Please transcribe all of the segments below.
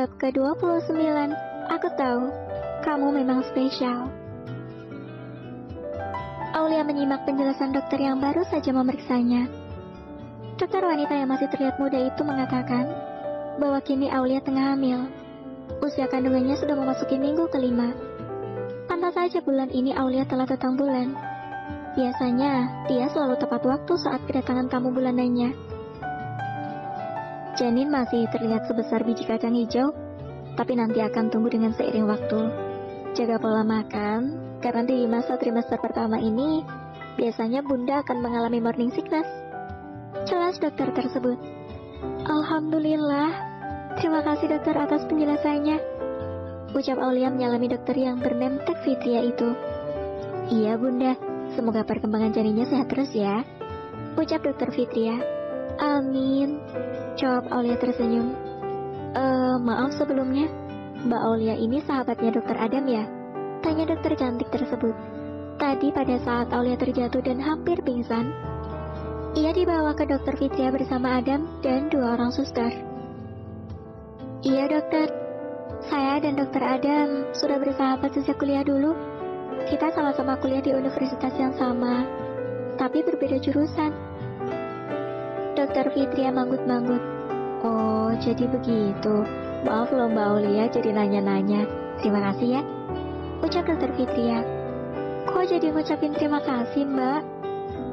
Bab ke-29. Aku tahu, kamu memang spesial. Aulia menyimak penjelasan dokter yang baru saja memeriksanya. Dokter wanita yang masih terlihat muda itu mengatakan bahwa kini Aulia tengah hamil. Usia kandungannya sudah memasuki minggu kelima. Pantas saja bulan ini Aulia telah datang bulan. Biasanya, dia selalu tepat waktu saat kedatangan tamu bulanannya. Janin masih terlihat sebesar biji kacang hijau, tapi nanti akan tumbuh dengan seiring waktu. Jaga pola makan, karena di masa trimester pertama ini, biasanya bunda akan mengalami morning sickness. Jelas dokter tersebut. Alhamdulillah, terima kasih dokter atas penjelasannya, ucap Aulia menyalami dokter yang bernama Fitria itu. Iya bunda, semoga perkembangan janinnya sehat terus ya, ucap dokter Fitria. Amin, jawab Aulia tersenyum. Maaf sebelumnya, Mbak Aulia ini sahabatnya dokter Adam ya? Tanya dokter cantik tersebut. Tadi pada saat Aulia terjatuh dan hampir pingsan, ia dibawa ke dokter Fitria bersama Adam dan 2 orang suster. Iya dokter, saya dan dokter Adam sudah bersahabat sejak kuliah dulu. Kita sama-sama kuliah di universitas yang sama, tapi berbeda jurusan. Dokter Fitria manggut-manggut. Oh, jadi begitu. Maaf loh Mbak Aulia jadi nanya-nanya. Terima kasih ya, ucap dokter Fitria. Kok jadi ngucapin terima kasih Mbak?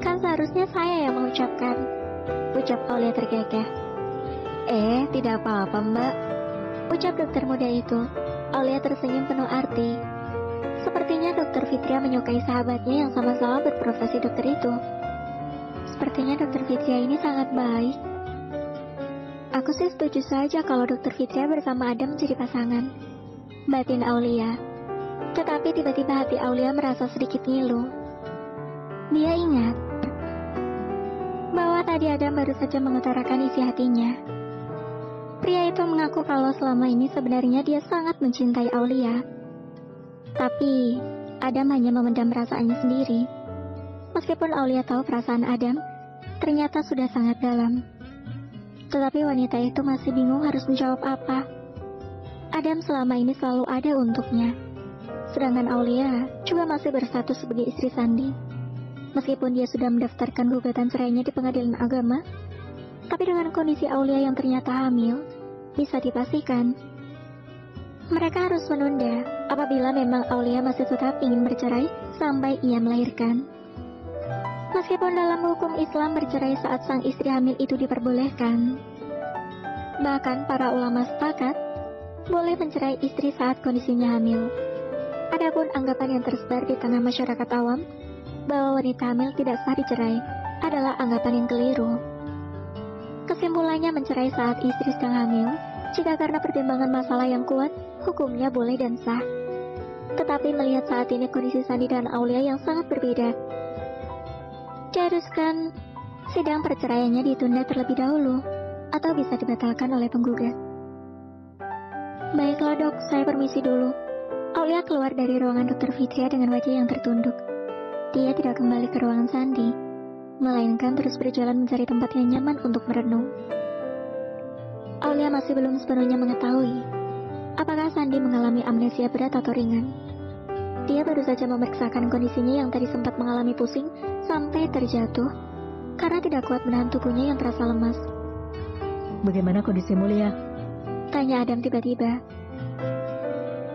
Kan seharusnya saya yang mengucapkan, ucap Aulia terkekeh. Tidak apa-apa Mbak, ucap dokter muda itu. Aulia tersenyum penuh arti. Sepertinya dokter Fitria menyukai sahabatnya yang sama-sama berprofesi dokter itu. Sepertinya dokter Fitria ini sangat baik. Aku sih setuju saja kalau dokter Fitria bersama Adam menjadi pasangan, batin Aulia. Tetapi tiba-tiba hati Aulia merasa sedikit ngilu. Dia ingat bahwa tadi Adam baru saja mengutarakan isi hatinya. Pria itu mengaku kalau selama ini sebenarnya dia sangat mencintai Aulia. Tapi Adam hanya memendam perasaannya sendiri. Meskipun Aulia tahu perasaan Adam ternyata sudah sangat dalam, tetapi wanita itu masih bingung harus menjawab apa. Adam selama ini selalu ada untuknya, sedangkan Aulia juga masih berstatus sebagai istri Sandi. Meskipun dia sudah mendaftarkan gugatan cerainya di pengadilan agama, tapi dengan kondisi Aulia yang ternyata hamil, bisa dipastikan mereka harus menunda apabila memang Aulia masih tetap ingin bercerai sampai ia melahirkan. Meskipun dalam hukum Islam bercerai saat sang istri hamil itu diperbolehkan, bahkan para ulama sepakat boleh mencerai istri saat kondisinya hamil. Adapun anggapan yang tersebar di tengah masyarakat awam bahwa wanita hamil tidak sah dicerai adalah anggapan yang keliru. Kesimpulannya, mencerai saat istri sedang hamil jika karena pertimbangan masalah yang kuat, hukumnya boleh dan sah. Tetapi melihat saat ini kondisi Sandi dan Aulia yang sangat berbeda, diharuskan sidang perceraiannya ditunda terlebih dahulu atau bisa dibatalkan oleh penggugat. Baiklah dok, saya permisi dulu. Aulia keluar dari ruangan dokter Fitria dengan wajah yang tertunduk. Dia tidak kembali ke ruangan Sandi, melainkan terus berjalan mencari tempat yang nyaman untuk merenung. Aulia masih belum sepenuhnya mengetahui apakah Sandi mengalami amnesia berat atau ringan. Dia baru saja memeriksakan kondisinya yang tadi sempat mengalami pusing sampai terjatuh karena tidak kuat menahan tubuhnya yang terasa lemas. Bagaimana kondisimu, Lia? Tanya Adam tiba-tiba.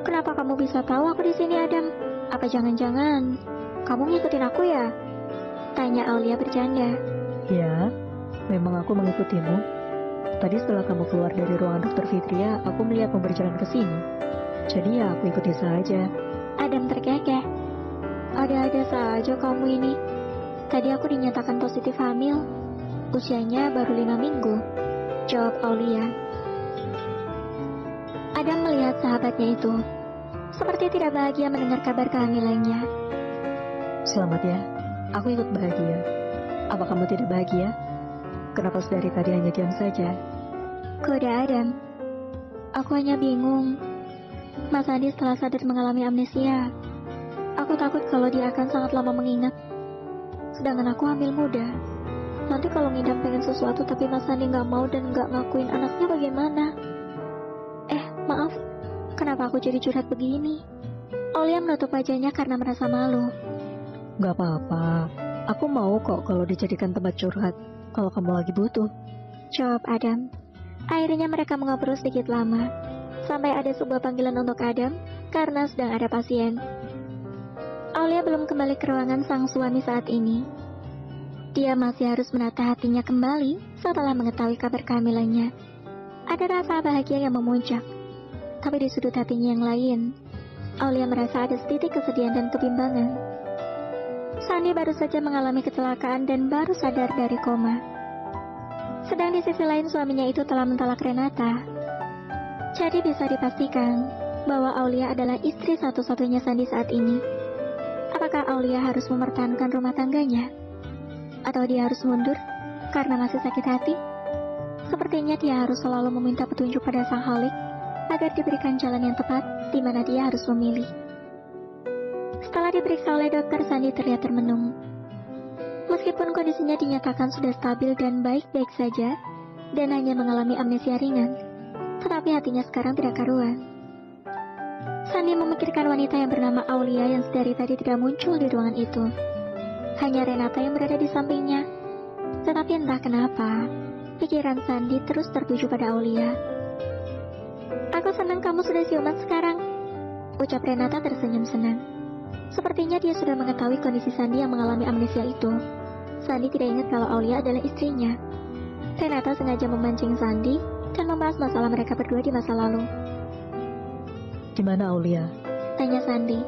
Kenapa kamu bisa tahu aku di sini, Adam? Apa jangan-jangan kamu ngikutin aku ya? Tanya Aulia bercanda. Ya, memang aku mengikutimu. Tadi setelah kamu keluar dari ruangan dokter Fitria, aku melihatmu berjalan ke sini. Jadi ya aku ikuti saja. Adam terkekeh. Ada-ada saja kamu ini. Tadi aku dinyatakan positif hamil. Usianya baru 5 minggu, jawab Aulia. Adam melihat sahabatnya itu seperti tidak bahagia mendengar kabar kehamilannya. Selamat ya, aku ikut bahagia. Apa kamu tidak bahagia? Kenapa dari tadi hanya diam saja? Goda Adam. Aku hanya bingung. Mas Andi setelah sadar mengalami amnesia. Aku takut kalau dia akan sangat lama mengingat. Sedangkan aku hamil muda. Nanti kalau ngidam pengen sesuatu tapi Mas Andi nggak mau dan nggak ngakuin anaknya bagaimana? Maaf, kenapa aku jadi curhat begini? Aulia menutup wajahnya karena merasa malu. Gak apa-apa, aku mau kok kalau dijadikan tempat curhat kalau kamu lagi butuh. Jawab Adam. Akhirnya mereka mengobrol sedikit lama, sampai ada sebuah panggilan untuk Adam karena sedang ada pasien. Aulia belum kembali ke ruangan sang suami saat ini. Dia masih harus menata hatinya kembali setelah mengetahui kabar kehamilannya. Ada rasa bahagia yang memuncak, tapi di sudut hatinya yang lain, Aulia merasa ada sedikit kesedihan dan kebimbangan. Sandy baru saja mengalami kecelakaan dan baru sadar dari koma. Sedang di sisi lain suaminya itu telah mentalak Renata. Jadi bisa dipastikan bahwa Aulia adalah istri satu-satunya Sandy saat ini. Apakah Aulia harus mempertahankan rumah tangganya? Atau dia harus mundur karena masih sakit hati? Sepertinya dia harus selalu meminta petunjuk pada Sang Khalik agar diberikan jalan yang tepat di mana dia harus memilih. Setelah diperiksa oleh dokter, Sandy terlihat termenung. Meskipun kondisinya dinyatakan sudah stabil dan baik-baik saja, dan hanya mengalami amnesia ringan, tetapi hatinya sekarang tidak karuan. Sandy memikirkan wanita yang bernama Aulia yang sedari tadi tidak muncul di ruangan itu. Hanya Renata yang berada di sampingnya. Tetapi entah kenapa, pikiran Sandy terus tertuju pada Aulia. Aku senang kamu sudah siuman sekarang, ucap Renata tersenyum senang. Sepertinya dia sudah mengetahui kondisi Sandy yang mengalami amnesia itu. Sandy tidak ingat kalau Aulia adalah istrinya. Renata sengaja memancing Sandy dan membahas masalah mereka berdua di masa lalu. Gimana Aulia? Tanya Sandy.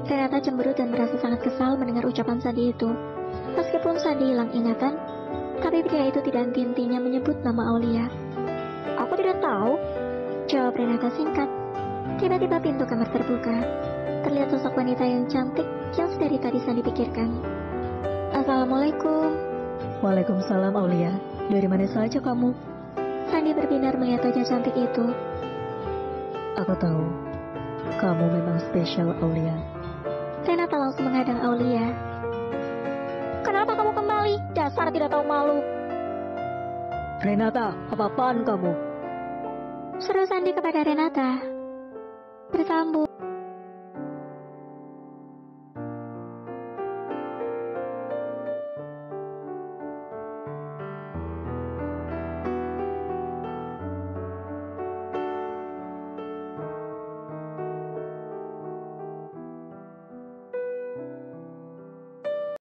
Renata cemberut dan merasa sangat kesal mendengar ucapan Sandy itu. Meskipun Sandy hilang ingatan, tapi pria itu tidak henti-hentinya menyebut nama Aulia. Aku tidak tahu, jawab Renata singkat. Tiba-tiba pintu kamar terbuka. Terlihat sosok wanita yang cantik yang sedari tadi Sandy pikirkan. Assalamualaikum. Waalaikumsalam Aulia. Dari mana saja kamu? Sandy berbinar melihat wajah cantik itu. Aku tahu, kamu memang spesial Aulia. Renata langsung menghadang Aulia. Kenapa kamu kembali? Dasar tidak tahu malu. Renata, apa-apaan kamu? Seru Sandy kepada Renata. Bersambung.